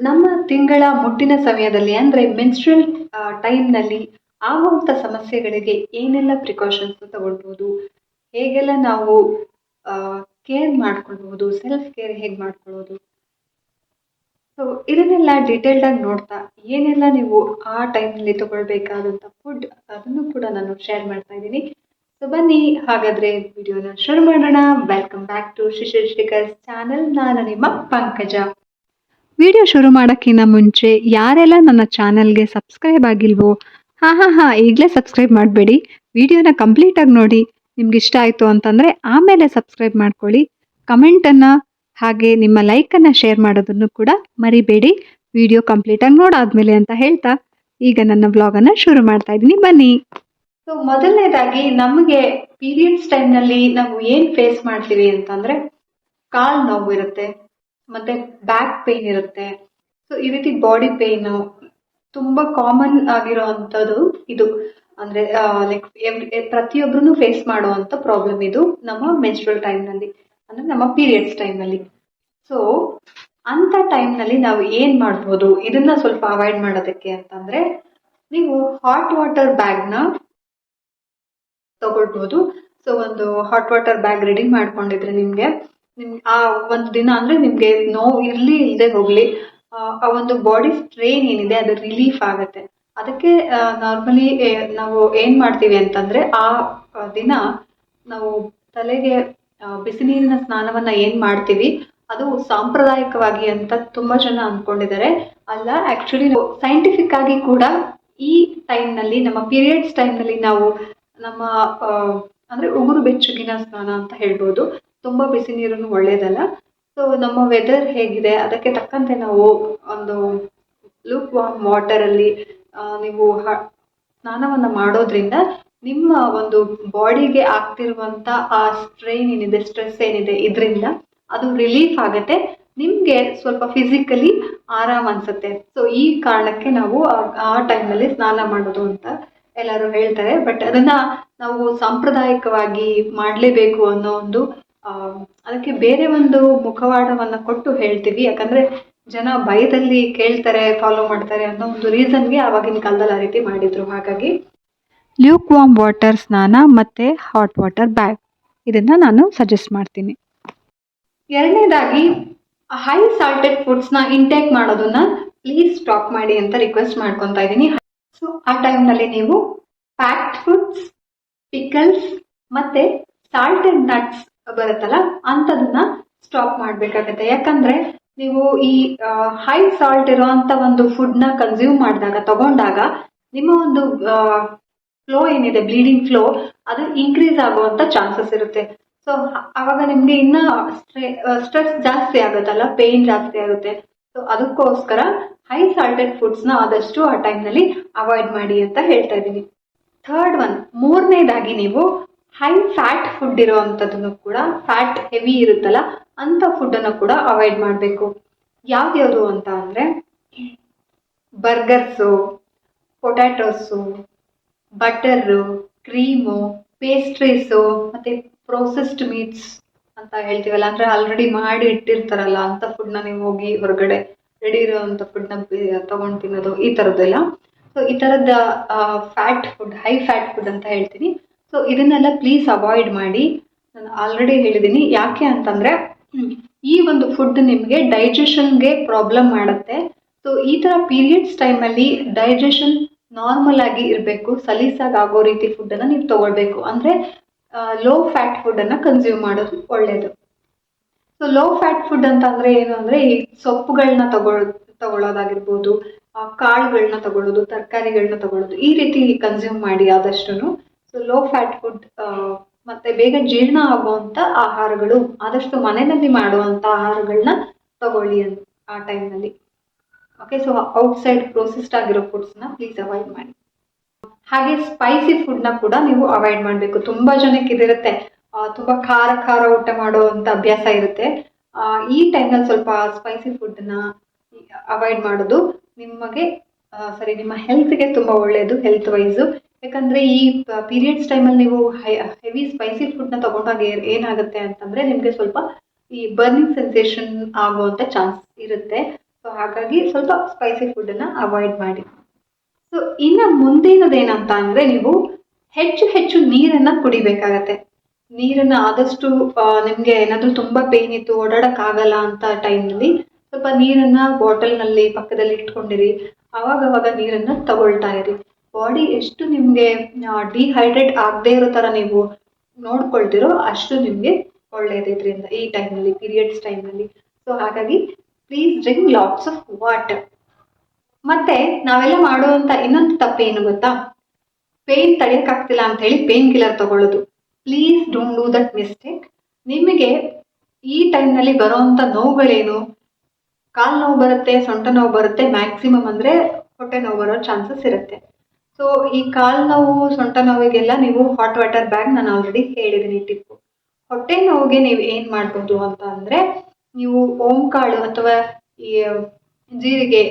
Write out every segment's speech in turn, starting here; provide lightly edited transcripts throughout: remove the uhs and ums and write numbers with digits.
ನಮ್ಮ ತಿಂಗಳ ಮುಟ್ಟಿನ ಸಮಯದಲ್ಲಿ ಅಂದರೆ ಮೆನ್ಸ್ಟ್ರಲ್ ಟೈಮ್ನಲ್ಲಿ ಆಗುವಂಥ ಸಮಸ್ಯೆಗಳಿಗೆ ಏನೆಲ್ಲ ಪ್ರಿಕಾಷನ್ಸ್ ತಗೊಳ್ಬೋದು, ಹೇಗೆಲ್ಲ ನಾವು ಕೇರ್ ಮಾಡ್ಕೊಳ್ಬೋದು, ಸೆಲ್ಫ್ ಕೇರ್ ಹೇಗೆ ಮಾಡ್ಕೊಳ್ಳೋದು. ಸೊ ಇದನ್ನೆಲ್ಲ ಡೀಟೇಲ್ಡಾಗಿ ನೋಡ್ತಾ ಏನೆಲ್ಲ ನೀವು ಆ ಟೈಮ್ನಲ್ಲಿ ತಗೊಳ್ಬೇಕಾದಂಥ ಫುಡ್ ಅದನ್ನು ಕೂಡ ನಾನು ಶೇರ್ ಮಾಡ್ತಾ ಇದ್ದೀನಿ. ಸೊ ಬನ್ನಿ ಹಾಗಾದರೆ ವಿಡಿಯೋನ ಶುರು ಮಾಡೋಣ. Welcome back to Shishir Shrikar's channel. ನಾನು ನಿಮ್ಮ ಪಂಕಜ. ವಿಡಿಯೋ ಶುರು ಮಾಡೋಕ್ಕಿಂತ ಮುಂಚೆ ಯಾರೆಲ್ಲ ನನ್ನ ಚಾನಲ್ಗೆ ಸಬ್ಸ್ಕ್ರೈಬ್ ಆಗಿಲ್ವೋ ಈಗಲೇ ಸಬ್ಸ್ಕ್ರೈಬ್ ಮಾಡಬೇಡಿ. ವಿಡಿಯೋನ ಕಂಪ್ಲೀಟಾಗಿ ನೋಡಿ. ನಿಮ್ಗೆ ಇಷ್ಟ ಆಯಿತು ಅಂತಂದರೆ ಆಮೇಲೆ ಸಬ್ಸ್ಕ್ರೈಬ್ ಮಾಡ್ಕೊಳ್ಳಿ. ಕಮೆಂಟನ್ನು ಹಾಗೆ ನಿಮ್ಮ ಲೈಕನ್ನು ಶೇರ್ ಮಾಡೋದನ್ನು ಕೂಡ ಮರಿಬೇಡಿ. ವಿಡಿಯೋ ಕಂಪ್ಲೀಟಾಗಿ ನೋಡಾದ್ಮೇಲೆ ಅಂತ ಹೇಳ್ತಾ ಈಗ ನನ್ನ ವ್ಲಾಗನ್ನು ಶುರು ಮಾಡ್ತಾ ಇದ್ದೀನಿ, ಬನ್ನಿ. ಸೊ ಮೊದಲನೇದಾಗಿ ನಮಗೆ ಪೀರಿಯಡ್ಸ್ ಟೈಮ್ನಲ್ಲಿ ನಾವು ಏನು ಫೇಸ್ ಮಾಡ್ತೀವಿ ಅಂತಂದರೆ ಕಾಲು ನೋವು ಇರುತ್ತೆ, ಮತ್ತೆ ಬ್ಯಾಕ್ ಪೇನ್ ಇರುತ್ತೆ. ಸೊ ಈ ರೀತಿ ಬಾಡಿ ಪೇನ್ ತುಂಬಾ ಕಾಮನ್ ಆಗಿರುವಂತದ್ದು ಇದು. ಅಂದ್ರೆ ಲೈಕ್ ಪ್ರತಿಯೊಬ್ಬರೂ ಫೇಸ್ ಮಾಡುವಂತ ಪ್ರಾಬ್ಲಮ್ ಇದು ನಮ್ಮ ಮೆನ್ಸ್ಟ್ರಲ್ ಟೈಮ್ನಲ್ಲಿ, ಅಂದ್ರೆ ನಮ್ಮ ಪೀರಿಯಡ್ಸ್ ಟೈಮ್ನಲ್ಲಿ. ಸೊ ಅಂತ ಟೈಮ್ನಲ್ಲಿ ನಾವು ಏನ್ ಮಾಡ್ಬೋದು ಇದನ್ನ ಸ್ವಲ್ಪ ಅವಾಯ್ಡ್ ಮಾಡೋದಕ್ಕೆ ಅಂತಂದ್ರೆ, ನೀವು ಹಾಟ್ ವಾಟರ್ ಬ್ಯಾಗ್ನ ತಗೊಳ್ಬೋದು. ಸೊ ಒಂದು ಹಾಟ್ ವಾಟರ್ ಬ್ಯಾಗ್ ರೆಡಿ ಮಾಡ್ಕೊಂಡಿದ್ರೆ ನಿಮ್ಗೆ ಆ ಒಂದು ದಿನ ಅಂದ್ರೆ ನಿಮ್ಗೆ ನೋವು ಇರ್ಲಿ ಇಲ್ಲದೆ ಹೋಗ್ಲಿ, ಆ ಒಂದು ಬಾಡಿ ಸ್ಟ್ರೈನ್ ಏನಿದೆ ಅದು ರಿಲೀಫ್ ಆಗತ್ತೆ. ಅದಕ್ಕೆ ನಾರ್ಮಲಿ ನಾವು ಏನ್ ಮಾಡ್ತೀವಿ ಅಂತಂದ್ರೆ ಆ ದಿನ ನಾವು ತಲೆಗೆ ಬಿಸಿ ನೀರಿನ ಸ್ನಾನವನ್ನ ಏನ್ ಮಾಡ್ತೀವಿ ಅದು ಸಾಂಪ್ರದಾಯಿಕವಾಗಿ ಅಂತ ತುಂಬಾ ಜನ ಅನ್ಕೊಂಡಿದ್ದಾರೆ. ಅಲ್ಲ, ಆಕ್ಚುಲಿ ಸೈಂಟಿಫಿಕ್ ಆಗಿ ಕೂಡ ಈ ಟೈಮ್ನಲ್ಲಿ, ನಮ್ಮ ಪೀರಿಯಡ್ಸ್ ಟೈಮ್ನಲ್ಲಿ ನಾವು ನಮ್ಮ ಅಂದ್ರೆ ಉಗುರು ಬೆಚ್ಚಗಿನ ಸ್ನಾನ ಅಂತ ಹೇಳ್ಬೋದು. ತುಂಬಾ ಬಿಸಿ ನೀರನ್ನು ಒಳ್ಳೇದಲ್ಲ. ಸೊ ನಮ್ಮ ವೆದರ್ ಹೇಗಿದೆ ಅದಕ್ಕೆ ತಕ್ಕಂತೆ ನಾವು ಒಂದು ಲೂಕ್ ವಾರ್ಮ್ ವಾಟರ್ ಅಲ್ಲಿ ನೀವು ಸ್ನಾನವನ್ನ ಮಾಡೋದ್ರಿಂದ ನಿಮ್ಮ ಒಂದು ಬಾಡಿಗೆ ಆಗ್ತಿರುವಂತ ಆ ಸ್ಟ್ರೈನ್ ಏನಿದೆ, ಸ್ಟ್ರೆಸ್ ಏನಿದೆ, ಇದರಿಂದ ಅದು ರಿಲೀಫ್ ಆಗತ್ತೆ. ನಿಮ್ಗೆ ಸ್ವಲ್ಪ ಫಿಸಿಕಲಿ ಆರಾಮ್ ಅನ್ಸುತ್ತೆ. ಸೊ ಈ ಕಾರಣಕ್ಕೆ ನಾವು ಆ ಟೈಮ್ನಲ್ಲಿ ಸ್ನಾನ ಮಾಡೋದು ಅಂತ ಎಲ್ಲರೂ ಹೇಳ್ತಾರೆ. ಬಟ್ ಅದನ್ನ ನಾವು ಸಾಂಪ್ರದಾಯಿಕವಾಗಿ ಮಾಡಲೇಬೇಕು ಅನ್ನೋ ಒಂದು ಅದಕ್ಕೆ ಬೇರೆ ಒಂದು ಮುಖವಾಡವನ್ನ ಕೊಟ್ಟು ಹೇಳ್ತೀವಿ. ಯಾಕಂದ್ರೆ ಜನ ಭಯದಲ್ಲಿ ಕೇಳ್ತಾರೆ, ಫಾಲೋ ಮಾಡ್ತಾರೆ ಅನ್ನೋ ಒಂದು ರೀಸನ್ಗೆ ಆವಾಗಿನ ಕಾಲದಲ್ಲಿ ಆ ರೀತಿ ಮಾಡಿದ್ರು. ಹಾಗಾಗಿ ಲ್ಯೂಕ್ ವಾರ್ಮ್ ವಾಟರ್ ಸ್ನಾನ ಮತ್ತೆ ಹಾಟ್ ವಾಟರ್ ಬ್ಯಾಗ್ ಇದನ್ನ ನಾನು ಸಜೆಸ್ಟ್ ಮಾಡ್ತೀನಿ. ಎರಡನೇದಾಗಿ ಹೈ ಸಾಲ್ಟೆಡ್ ಫುಡ್ಸ್ನ ಇಂಟೇಕ್ ಮಾಡೋದನ್ನ ಪ್ಲೀಸ್ ಸ್ಟಾಪ್ ಮಾಡಿ ಅಂತ ರಿಕ್ವೆಸ್ಟ್ ಮಾಡ್ಕೊತಾ ಇದ್ದೀನಿ. ಸೊ ಆ ಟೈಮ್ನಲ್ಲಿ ನೀವು ಪ್ಯಾಕ್ಡ್ ಫುಡ್ಸ್, ಪಿಕಲ್ಸ್ ಮತ್ತೆ ಸಾಲ್ಟೆಡ್ ನಟ್ಸ್ ಬರುತ್ತಲ್ಲ ಅಂಥದನ್ನ ಸ್ಟಾಪ್ ಮಾಡ್ಬೇಕಾಗತ್ತೆ. ಯಾಕಂದ್ರೆ ನೀವು ಈ ಹೈ ಸಾಲ್ಟ್ ಇರುವಂತ ಒಂದು ಫುಡ್ನ ಕನ್ಸ್ಯೂಮ್ ಮಾಡಿದಾಗ, ತಗೊಂಡಾಗ ನಿಮ್ಮ ಒಂದು ಫ್ಲೋ ಏನಿದೆ, ಬ್ಲೀಡಿಂಗ್ ಫ್ಲೋ, ಅದು ಇನ್ಕ್ರೀಸ್ ಆಗುವಂತ ಚಾನ್ಸಸ್ ಇರುತ್ತೆ. ಸೊ ಅವಾಗ ನಿಮ್ಗೆ ಇನ್ನ ಸ್ಟ್ರೆಸ್ ಜಾಸ್ತಿ ಆಗುತ್ತಲ್ಲ, ಪೇನ್ ಜಾಸ್ತಿ ಆಗುತ್ತೆ. ಸೊ ಅದಕ್ಕೋಸ್ಕರ ಹೈ ಸಾಲ್ಟೆಡ್ ಫುಡ್ಸ್ನ ಆದಷ್ಟು ಆ ಟೈಮ್ನಲ್ಲಿ ಅವಾಯ್ಡ್ ಮಾಡಿ ಅಂತ ಹೇಳ್ತಾ ಇದ್ದೀನಿ. ಥರ್ಡ್ ಒನ್, ಮೂರನೇದಾಗಿ ನೀವು ಹೈ ಫ್ಯಾಟ್ ಫುಡ್ ಇರುವಂಥದ್ದನ್ನು ಕೂಡ, ಫ್ಯಾಟ್ ಹೆವಿ ಇರುತ್ತಲ್ಲ ಅಂಥ ಫುಡ್ಡನ್ನು ಕೂಡ ಅವಾಯ್ಡ್ ಮಾಡಬೇಕು. ಯಾವ್ದ್ಯಾವುದು ಅಂತ ಅಂದರೆ ಬರ್ಗರ್ಸು, ಪೊಟ್ಯಾಟೋಸು, ಬಟರು, ಕ್ರೀಮು, ಪೇಸ್ಟ್ರೀಸು ಮತ್ತು ಪ್ರೊಸೆಸ್ಡ್ ಮೀಟ್ಸ್ ಅಂತ ಹೇಳ್ತೀವಲ್ಲ, ಅಂದರೆ ಆಲ್ರೆಡಿ ಮಾಡಿ ಇಟ್ಟಿರ್ತಾರಲ್ಲ ಅಂಥ ಫುಡ್ನ ನೀವು ಹೋಗಿ ಹೊರಗಡೆ ರೆಡಿ ಇರೋವಂಥ ಫುಡ್ನ ತೊಗೊಂಡು ತಿನ್ನೋದು, ಈ ಥರದ್ದೆಲ್ಲ. ಸೊ ಈ ಥರದ fat food, high fat food ಅಂತ ಹೇಳ್ತೀನಿ. ಸೊ ಇದನ್ನೆಲ್ಲ ಪ್ಲೀಸ್ ಅವಾಯ್ಡ್ ಮಾಡಿ. ನಾನು ಆಲ್ರೆಡಿ ಹೇಳಿದ್ದೀನಿ. ಯಾಕೆ ಅಂತಂದರೆ ಈ ಒಂದು ಫುಡ್ ನಿಮಗೆ ಡೈಜೆಷನ್ಗೆ ಪ್ರಾಬ್ಲಮ್ ಮಾಡುತ್ತೆ. ಸೊ ಈ ಥರ ಪೀರಿಯಡ್ಸ್ ಟೈಮಲ್ಲಿ ಡೈಜೆಷನ್ ನಾರ್ಮಲ್ ಆಗಿ ಇರಬೇಕು, ಸಲೀಸಾಗಿ ಆಗೋ ರೀತಿ ಫುಡ್ಡನ್ನು ನೀವು ತಗೊಳ್ಬೇಕು. ಅಂದರೆ ಲೋ ಫ್ಯಾಟ್ ಫುಡ್ಡನ್ನು ಕನ್ಸ್ಯೂಮ್ ಮಾಡೋದು ಒಳ್ಳೆಯದು. ಸೊ ಲೋ ಫ್ಯಾಟ್ ಫುಡ್ ಅಂತ ಅಂದರೆ ಏನು ಅಂದರೆ, ಈ ಸೊಪ್ಪುಗಳನ್ನ ತಗೊಳ್ಳೋದಾಗಿರ್ಬೋದು, ಕಾಳುಗಳನ್ನ ತಗೊಳ್ಳೋದು, ತರಕಾರಿಗಳನ್ನ ತಗೊಳ್ಳೋದು, ಈ ರೀತಿ ಕನ್ಸ್ಯೂಮ್ ಮಾಡಿ ಆದಷ್ಟು. ಸೊ ಲೋ ಫ್ಯಾಟ್ ಫುಡ್ ಮತ್ತೆ ಬೇಗ ಜೀರ್ಣ ಆಗುವಂಥ ಆಹಾರಗಳು, ಆದಷ್ಟು ಮನೆಯಲ್ಲಿ ಮಾಡುವಂಥ ಆಹಾರಗಳನ್ನ ತಗೊಳ್ಳಿ ಆ ಟೈಮ್ನಲ್ಲಿ. ಓಕೆ, ಸೊ ಔಟ್ಸೈಡ್ ಪ್ರೊಸೆಸ್ಡ್ ಆಗಿರೋ ಫುಡ್ಸ್ನ ಪ್ಲೀಸ್ ಅವಾಯ್ಡ್ ಮಾಡಿ. ಹಾಗೆ ಸ್ಪೈಸಿ ಫುಡ್ನ ಕೂಡ ನೀವು ಅವಾಯ್ಡ್ ಮಾಡಬೇಕು. ತುಂಬ ಜನಕ್ಕೆ ಇದಿರುತ್ತೆ, ತುಂಬ ಖಾರ ಊಟ ಮಾಡುವಂಥ ಅಭ್ಯಾಸ ಇರುತ್ತೆ. ಈ ಟೈಮ್ನಲ್ಲಿ ಸ್ವಲ್ಪ ಸ್ಪೈಸಿ ಫುಡ್ನ ಅವಾಯ್ಡ್ ಮಾಡೋದು ನಿಮಗೆ ನಿಮ್ಮ ಹೆಲ್ತ್ಗೆ ತುಂಬ ಒಳ್ಳೆಯದು, ಹೆಲ್ತ್ ವೈಸು. ಯಾಕಂದರೆ ಈ ಪೀರಿಯಡ್ಸ್ ಟೈಮಲ್ಲಿ ನೀವು ಹೆವಿ ಸ್ಪೈಸಿ ಫುಡ್ನ ತಗೊಂಡಾಗ ಏನಾಗುತ್ತೆ ಅಂತಂದರೆ ನಿಮಗೆ ಸ್ವಲ್ಪ ಈ ಬರ್ನಿಂಗ್ ಸೆನ್ಸೇಷನ್ ಆಗುವಂಥ ಚಾನ್ಸ್ ಇರುತ್ತೆ. ಸೊ ಹಾಗಾಗಿ ಸ್ವಲ್ಪ ಸ್ಪೈಸಿ ಫುಡ್ಡನ್ನು ಅವಾಯ್ಡ್ ಮಾಡಿ. ಸೊ ಇನ್ನು ಮುಂದಿನದೇನಂತ ಅಂದರೆ ನೀವು ಹೆಚ್ಚು ಹೆಚ್ಚು ನೀರನ್ನು ಕುಡಿಬೇಕಾಗತ್ತೆ. ನೀರನ್ನು ಆದಷ್ಟು ನಿಮಗೆ ಏನಾದರೂ ತುಂಬ ಪೇನ್ ಇತ್ತು ಓಡಾಡೋಕ್ಕಾಗಲ್ಲ ಅಂತ ಟೈಮ್ನಲ್ಲಿ ಸ್ವಲ್ಪ ನೀರನ್ನು ಬಾಟಲ್ನಲ್ಲಿ ಪಕ್ಕದಲ್ಲಿ ಇಟ್ಕೊಂಡಿರಿ. ಅವಾಗ ನೀರನ್ನು ತಗೊಳ್ತಾ ಇರಿ. ಬಾಡಿ ಎಷ್ಟು ನಿಮಗೆ ಡಿಹೈಡ್ರೇಟ್ ಆಗದೇ ಇರೋ ಥರ ನೀವು ನೋಡ್ಕೊಳ್ತಿರೋ ಅಷ್ಟು ನಿಮಗೆ ಒಳ್ಳೆಯದು ಇದರಿಂದ ಈ ಟೈಮ್ನಲ್ಲಿ, ಪೀರಿಯಡ್ಸ್ ಟೈಮ್ನಲ್ಲಿ. ಸೊ ಹಾಗಾಗಿ please drink lots of water. ಮತ್ತೆ ನಾವೆಲ್ಲ ಮಾಡುವಂಥ ಇನ್ನೊಂದು ತಪ್ಪೇನು ಗೊತ್ತಾ? ಪೇನ್ ತಡೆಯೋಕ್ಕಾಗ್ತಿಲ್ಲ ಅಂತ ಹೇಳಿ ಪೇನ್ ಕಿಲ್ಲರ್ ತಗೊಳ್ಳೋದು. Please don't do that mistake. ನಿಮಗೆ ಈ ಟೈಮ್ನಲ್ಲಿ ಬರೋವಂಥ ನೋವುಗಳೇನು? ಕಾಲು ನೋವು ಬರುತ್ತೆ, ಸೊಂಟ ನೋವು ಬರುತ್ತೆ, ಮ್ಯಾಕ್ಸಿಮಮ್ ಅಂದರೆ ಹೊಟ್ಟೆ ನೋವು ಬರೋ ಚಾನ್ಸಸ್ ಇರುತ್ತೆ. ಸೊ ಈ ಕಾಲು ನೋವು, ಸೊಂಟ ನೋವಿಗೆಲ್ಲ ನೀವು ಹಾಟ್ ವಾಟರ್ ಬ್ಯಾಗ್ ನಾನು ಆಲ್ರೆಡಿ ಹೇಳಿದ್ದೀನಿ ಟಿಪ್ಪು. ಹೊಟ್ಟೆ ನೋವಿಗೆ ನೀವು ಏನು ಮಾಡ್ಬೋದು ಅಂತ ಅಂದರೆ ನೀವು ಓಂಕಾಳು ಅಥವಾ ಈ ಜೀರಿಗೆ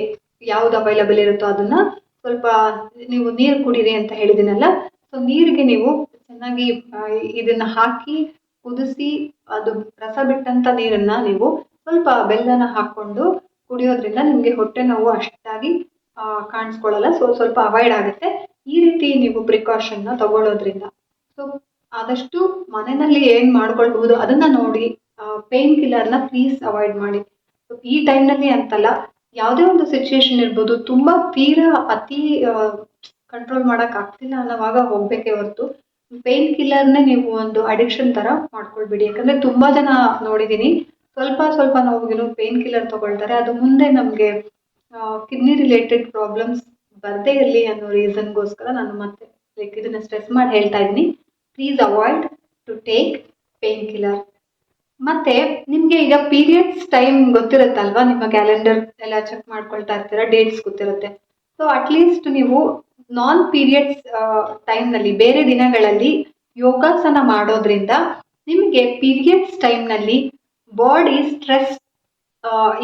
ಯಾವ್ದು ಅವೈಲಬಲ್ ಇರುತ್ತೋ ಅದನ್ನ ಸ್ವಲ್ಪ ನೀವು ನೀರು ಕುಡೀರಿ ಅಂತ ಹೇಳಿದ್ದೀನಲ್ಲ. ಸೊ ನೀರಿಗೆ ನೀವು ಚೆನ್ನಾಗಿ ಇದನ್ನ ಹಾಕಿ ಕುದಿಸಿ ಅದು ರಸ ಬಿಟ್ಟಂತ ನೀರನ್ನ ನೀವು ಸ್ವಲ್ಪ ಬೆಲ್ಲನ ಹಾಕೊಂಡು ಕುಡಿಯೋದ್ರಿಂದ ನಿಮಗೆ ಹೊಟ್ಟೆ ನೋವು ಅಷ್ಟಾಗಿ ಕಾಣಿಸ್ಕೊಳ್ಳಲ್ಲ. ಸೊ ಸ್ವಲ್ಪ ಅವಾಯ್ಡ್ ಆಗುತ್ತೆ ಈ ರೀತಿ ನೀವು ಪ್ರಿಕಾಷನ್ನ ತಗೊಳ್ಳೋದ್ರಿಂದ. ಸೊ ಆದಷ್ಟು ಮನೆಯಲ್ಲಿ ಏನು ಮಾಡ್ಕೊಳ್ಬಹುದು ಅದನ್ನ ನೋಡಿ. ಪೇನ್ ಕಿಲ್ಲರ್ನ ಪ್ಲೀಸ್ ಅವಾಯ್ಡ್ ಮಾಡಿ. ಸೊ ಈ ಟೈಮ್ನಲ್ಲಿ ಅಂತಲ್ಲ, ಯಾವುದೇ ಒಂದು ಸಿಚುಯೇಷನ್ ಇರ್ಬೋದು, ತುಂಬಾ ತೀರಾ ಅತಿ ಕಂಟ್ರೋಲ್ ಮಾಡಕ್ ಆಗ್ತಿಲ್ಲ ಅನ್ನೋವಾಗ ಹೋಗ್ಬೇಕೇ ಹೊರತು ಪೇನ್ ಕಿಲ್ಲರ್ನೇ ನೀವು ಒಂದು ಅಡಿಕ್ಷನ್ ತರ ಮಾಡ್ಕೊಳ್ಬೇಡಿ. ಯಾಕಂದ್ರೆ ತುಂಬಾ ಜನ ನೋಡಿದೀನಿ, ಸ್ವಲ್ಪ ನೋವಿಗೂ ಪೇನ್ ಕಿಲ್ಲರ್ ತಗೊಳ್ತಾರೆ. ಅದು ಮುಂದೆ ನಮಗೆ ಕಿಡ್ನಿ ರಿಲೇಟೆಡ್ ಪ್ರಾಬ್ಲಮ್ಸ್ ಬರ್ದೇ ಇರಲಿ ಅನ್ನೋ ರೀಸನ್ಗೋಸ್ಕರ ನಾನು ಮತ್ತೆ ಇದನ್ನ ಸ್ಟ್ರೆಸ್ ಮಾಡಿ ಹೇಳ್ತಾ ಇದ್ದೀನಿ. Please avoid to take painkiller. ಮತ್ತೆ ನಿಮ್ಗೆ ಈಗ ಪೀರಿಯಡ್ಸ್ ಟೈಮ್ ಗೊತ್ತಿರುತ್ತಲ್ವಾ? ನಿಮ್ಮ ಕ್ಯಾಲೆಂಡರ್ ಎಲ್ಲ ಚೆಕ್ ಮಾಡ್ಕೊಳ್ತಾ ಇರ್ತೀರಾ, ಡೇಟ್ಸ್ ಗೊತ್ತಿರುತ್ತೆ. ಸೊ ಅಟ್ಲೀಸ್ಟ್ ನೀವು ನಾನ್ ಪೀರಿಯಡ್ಸ್ ಟೈಮ್ನಲ್ಲಿ, ಬೇರೆ ದಿನಗಳಲ್ಲಿ ಯೋಗಾಸನ ಮಾಡೋದ್ರಿಂದ ನಿಮಗೆ ಪೀರಿಯಡ್ಸ್ ಟೈಮ್ನಲ್ಲಿ ಬಾಡಿ ಸ್ಟ್ರೆಸ್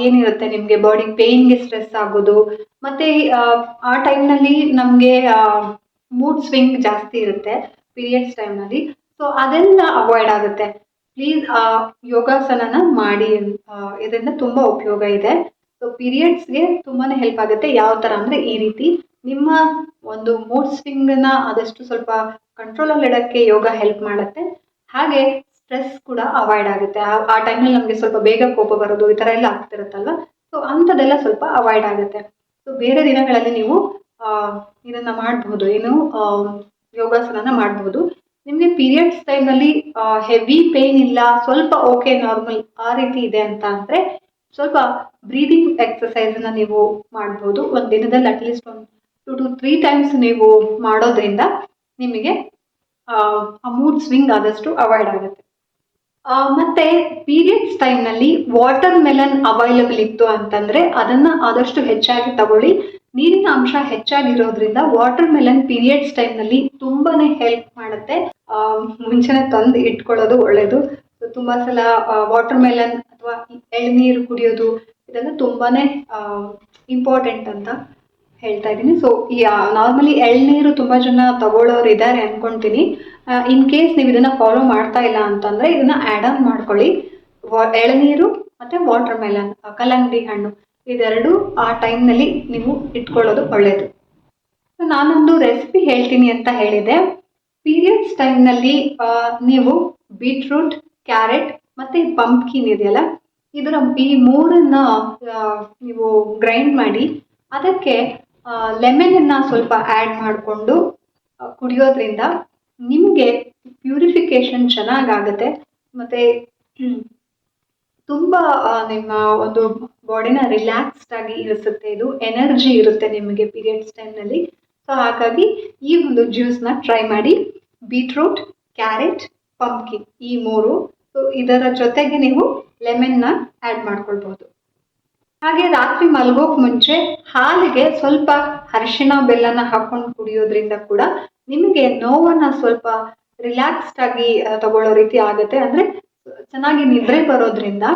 ಏನಿರುತ್ತೆ, ನಿಮಗೆ ಬಾಡಿ ಪೇನ್ಗೆ ಸ್ಟ್ರೆಸ್ ಆಗೋದು, ಮತ್ತೆ ಆ ಟೈಮ್ನಲ್ಲಿ ನಮಗೆ ಮೂಡ್ ಸ್ವಿಂಗ್ ಜಾಸ್ತಿ ಇರುತ್ತೆ ಪೀರಿಯಡ್ಸ್ ಟೈಮ್ನಲ್ಲಿ. ಸೊ ಅದೆಲ್ಲ ಅವಾಯ್ಡ್ ಆಗುತ್ತೆ. ಪ್ಲೀಸ್ ಯೋಗಾಸನನ ಮಾಡಿ. ಇದರಿಂದ ತುಂಬ ಉಪಯೋಗ ಇದೆ. ಸೊ ಪೀರಿಯಡ್ಸ್ಗೆ ತುಂಬಾ ಹೆಲ್ಪ್ ಆಗುತ್ತೆ. ಯಾವ ಥರ ಅಂದರೆ ಈ ರೀತಿ ನಿಮ್ಮ ಒಂದು ಮೂಡ್ ಸ್ವಿಂಗನ್ನು ಆದಷ್ಟು ಸ್ವಲ್ಪ ಕಂಟ್ರೋಲಲ್ಲಿ ಇಡೋಕ್ಕೆ ಯೋಗ ಹೆಲ್ಪ್ ಮಾಡುತ್ತೆ. ಹಾಗೆ ಸ್ಟ್ರೆಸ್ ಕೂಡ ಅವಾಯ್ಡ್ ಆಗುತ್ತೆ. ಆ ಟೈಮಲ್ಲಿ ನಮಗೆ ಸ್ವಲ್ಪ ಬೇಗ ಕೋಪ ಬರೋದು ಈ ಥರ ಎಲ್ಲ ಆಗ್ತಿರುತ್ತಲ್ವ. ಸೊ ಅಂಥದ್ದೆಲ್ಲ ಸ್ವಲ್ಪ ಅವಾಯ್ಡ್ ಆಗುತ್ತೆ. ಸೊ ಬೇರೆ ದಿನಗಳಲ್ಲಿ ನೀವು ಇದನ್ನು ಮಾಡಬಹುದು, ಏನು ಯೋಗಾಸನನ ಮಾಡಬಹುದು. ನಿಮಗೆ ಪೀರಿಯಡ್ಸ್ ಟೈಮ್ನಲ್ಲಿ ಹೆವಿ ಪೇನ್ ಇಲ್ಲ, ಸ್ವಲ್ಪ ಓಕೆ ನಾರ್ಮಲ್ ಆ ರೀತಿ ಇದೆ ಅಂತ ಅಂದರೆ ಸ್ವಲ್ಪ ಬ್ರೀದಿಂಗ್ ಎಕ್ಸಸೈಸನ್ನ ನೀವು ಮಾಡ್ಬೋದು. ಒಂದು ದಿನದಲ್ಲಿ ಅಟ್ಲೀಸ್ಟ್ ಒಂದು 2 to 3 ಟೈಮ್ಸ್ ನೀವು ಮಾಡೋದ್ರಿಂದ ನಿಮಗೆ ಆ ಮೂಡ್ ಸ್ವಿಂಗ್ ಆದಷ್ಟು ಅವಾಯ್ಡ್ ಆಗುತ್ತೆ. ಮತ್ತೆ ಪೀರಿಯಡ್ಸ್ ಟೈಮ್ನಲ್ಲಿ ವಾಟರ್ ಮೆಲನ್ ಅವೈಲಬಲ್ ಇತ್ತು ಅಂತಂದರೆ ಅದನ್ನು ಆದಷ್ಟು ಹೆಚ್ಚಾಗಿ ತಗೊಳ್ಳಿ. ನೀರಿನ ಅಂಶ ಹೆಚ್ಚಾಗಿರೋದ್ರಿಂದ ವಾಟರ್ ಮೆಲನ್ ಪೀರಿಯಡ್ಸ್ ಟೈಮ್ನಲ್ಲಿ ತುಂಬಾ ಹೆಲ್ಪ್ ಮಾಡುತ್ತೆ. ಮುಂಚೆನೆ ತಂದು ಇಟ್ಕೊಳ್ಳೋದು ಒಳ್ಳೆಯದು. ತುಂಬ ಸಲ ವಾಟರ್ ಮೆಲನ್ ಅಥವಾ ಎಳ್ನೀರು ಕುಡಿಯೋದು ಇದೆಲ್ಲ ತುಂಬಾ ಇಂಪಾರ್ಟೆಂಟ್ ಅಂತ ಹೇಳ್ತಾ ಇದ್ದೀನಿ. ಸೊ ಈ ನಾರ್ಮಲಿ ಎಳ್ನೀರು ತುಂಬ ಜನ ತಗೊಳ್ಳೋರು ಇದ್ದಾರೆ ಅನ್ಕೊಳ್ತೀನಿ. ಇನ್ ಕೇಸ್ ನೀವು ಇದನ್ನು ಫಾಲೋ ಮಾಡ್ತಾ ಇಲ್ಲ ಅಂತಂದರೆ ಇದನ್ನು ಆ್ಯಡ್ ಆನ್ ಮಾಡ್ಕೊಳ್ಳಿ. ಎಳನೀರು ಮತ್ತು ವಾಟರ್ ಮೆಲನ್, ಕಲ್ಲಂಗಡಿ ಹಣ್ಣು ಇದೆರಡು ಆ ಟೈಮ್ನಲ್ಲಿ ನೀವು ಇಟ್ಕೊಳ್ಳೋದು ಒಳ್ಳೆಯದು. ನಾನೊಂದು ರೆಸಿಪಿ ಹೇಳ್ತೀನಿ ಅಂತ ಹೇಳಿದೆ. ಪೀರಿಯಡ್ಸ್ ಟೈಮ್ನಲ್ಲಿ ನೀವು ಬೀಟ್ರೂಟ್, ಕ್ಯಾರೆಟ್ ಮತ್ತು ಪಂಪ್ಕಿನ್ ಇದೆಯಲ್ಲ, ಈ ಮೂರನ್ನ ನೀವು ಗ್ರೈಂಡ್ ಮಾಡಿ ಅದಕ್ಕೆ ಲೆಮನನ್ನು ಸ್ವಲ್ಪ ಆ್ಯಡ್ ಮಾಡಿಕೊಂಡು ಕುಡಿಯೋದ್ರಿಂದ ನಿಮಗೆ ಪ್ಯೂರಿಫಿಕೇಶನ್ ಚೆನ್ನಾಗಾಗುತ್ತೆ. ಮತ್ತು ತುಂಬ ನಿಮ್ಮ ಒಂದು ಬಾಡಿನ ರಿಲ್ಯಾಕ್ಸ್ಡ್ ಆಗಿ ಇರಿಸುತ್ತೆ. ಇದು ಎನರ್ಜಿ ಇರುತ್ತೆ ನಿಮಗೆ ಪೀರಿಯಡ್ಸ್ ಟೈಮ್ನಲ್ಲಿ. ಸೊ ಹಾಗಾಗಿ ಈ ಒಂದು ಜ್ಯೂಸ್ನ ಟ್ರೈ ಮಾಡಿ. ಬೀಟ್ರೂಟ್, ಕ್ಯಾರೆಟ್, ಪಂಪ್ಕಿನ್ ಈ ಮೂರು. ಸೊ ಇದರ ಜೊತೆಗೆ ನೀವು ಲೆಮನ್ನ ಆ್ಯಡ್ ಮಾಡ್ಕೊಳ್ಬಹುದು. ಹಾಗೆ ರಾತ್ರಿ ಮಲಗೋಕೆ ಮುಂಚೆ ಹಾಲಿಗೆ ಸ್ವಲ್ಪ ಅರಿಶಿಣ ಬೆಲ್ಲನ ಹಾಕೊಂಡು ಕುಡಿಯೋದ್ರಿಂದ ಕೂಡ ನಿಮಗೆ ನೋವನ್ನು ಸ್ವಲ್ಪ ರಿಲ್ಯಾಕ್ಸ್ಡ್ ಆಗಿ ತಗೊಳ್ಳೋ ರೀತಿ ಆಗುತ್ತೆ. ಅಂದರೆ ಚೆನ್ನಾಗಿ ನಿದ್ರೆ ಬರೋದ್ರಿಂದ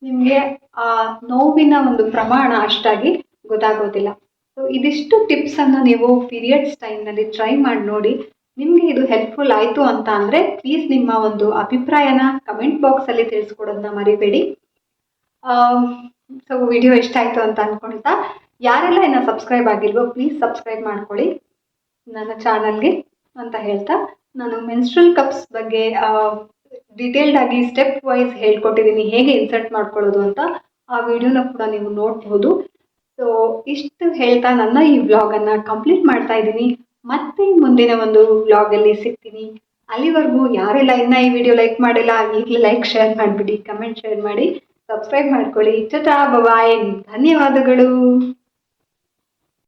ನಿಮಗೆ ಆ ನೋವಿನ ಒಂದು ಪ್ರಮಾಣ ಅಷ್ಟಾಗಿ ಗೊತ್ತಾಗೋದಿಲ್ಲ. ಸೊ ಇದಿಷ್ಟು ಟಿಪ್ಸನ್ನು ನೀವು ಪೀರಿಯಡ್ಸ್ ಟೈಮ್ನಲ್ಲಿ ಟ್ರೈ ಮಾಡಿ ನೋಡಿ. ನಿಮಗೆ ಇದು ಹೆಲ್ಪ್ಫುಲ್ ಆಯಿತು ಅಂತ ಅಂದರೆ ಪ್ಲೀಸ್ ನಿಮ್ಮ ಒಂದು ಅಭಿಪ್ರಾಯನ ಕಮೆಂಟ್ ಬಾಕ್ಸಲ್ಲಿ ತಿಳಿಸ್ಕೊಡೋದನ್ನ ಮರಿಬೇಡಿ. ಸೊ ವಿಡಿಯೋ ಇಷ್ಟ ಆಯಿತು ಅಂತ ಅಂದ್ಕೊಳ್ತಾ, ಯಾರೆಲ್ಲ ಇನ್ನು ಸಬ್ಸ್ಕ್ರೈಬ್ ಆಗಿಲ್ವೋ ಪ್ಲೀಸ್ ಸಬ್ಸ್ಕ್ರೈಬ್ ಮಾಡ್ಕೊಳ್ಳಿ ನನ್ನ ಚಾನಲ್ಗೆ ಅಂತ ಹೇಳ್ತಾ, ನಾನು ಮೆನ್ಸ್ಟ್ರಲ್ ಕಪ್ಸ್ ಬಗ್ಗೆ ಡೀಟೇಲ್ಡ್ ಆಗಿ ಸ್ಟೆಪ್ ವೈಸ್ ಹೇಳ್ಕೊಟ್ಟಿದ್ದೀನಿ ಹೇಗೆ ಇನ್ಸರ್ಟ್ ಮಾಡ್ಕೊಳ್ಳೋದು ಅಂತ. ಆ ವಿಡಿಯೋನ ಕೂಡ ನೀವು ನೋಡಬಹುದು. ಸೊ ಇಷ್ಟು ಹೇಳ್ತಾ ನನ್ನ ಈ ವ್ಲಾಗನ್ನು ಕಂಪ್ಲೀಟ್ ಮಾಡ್ತಾ ಇದ್ದೀನಿ. ಮತ್ತೆ ಮುಂದಿನ ಒಂದು ವ್ಲಾಗಲ್ಲಿ ಸಿಗ್ತೀನಿ. ಅಲ್ಲಿವರೆಗೂ ಯಾರೆಲ್ಲ ಇನ್ನೂ ಈ ವಿಡಿಯೋ ಲೈಕ್ ಮಾಡಿಲ್ಲ ಈಗಲೇ ಲೈಕ್ ಶೇರ್ ಮಾಡಿಬಿಡಿ, ಕಮೆಂಟ್ ಶೇರ್ ಮಾಡಿ, ಸಬ್ಸ್ಕ್ರೈಬ್ ಮಾಡ್ಕೊಳ್ಳಿ. ಟಾಟಾ ಬಾಯ್, ಧನ್ಯವಾದಗಳು.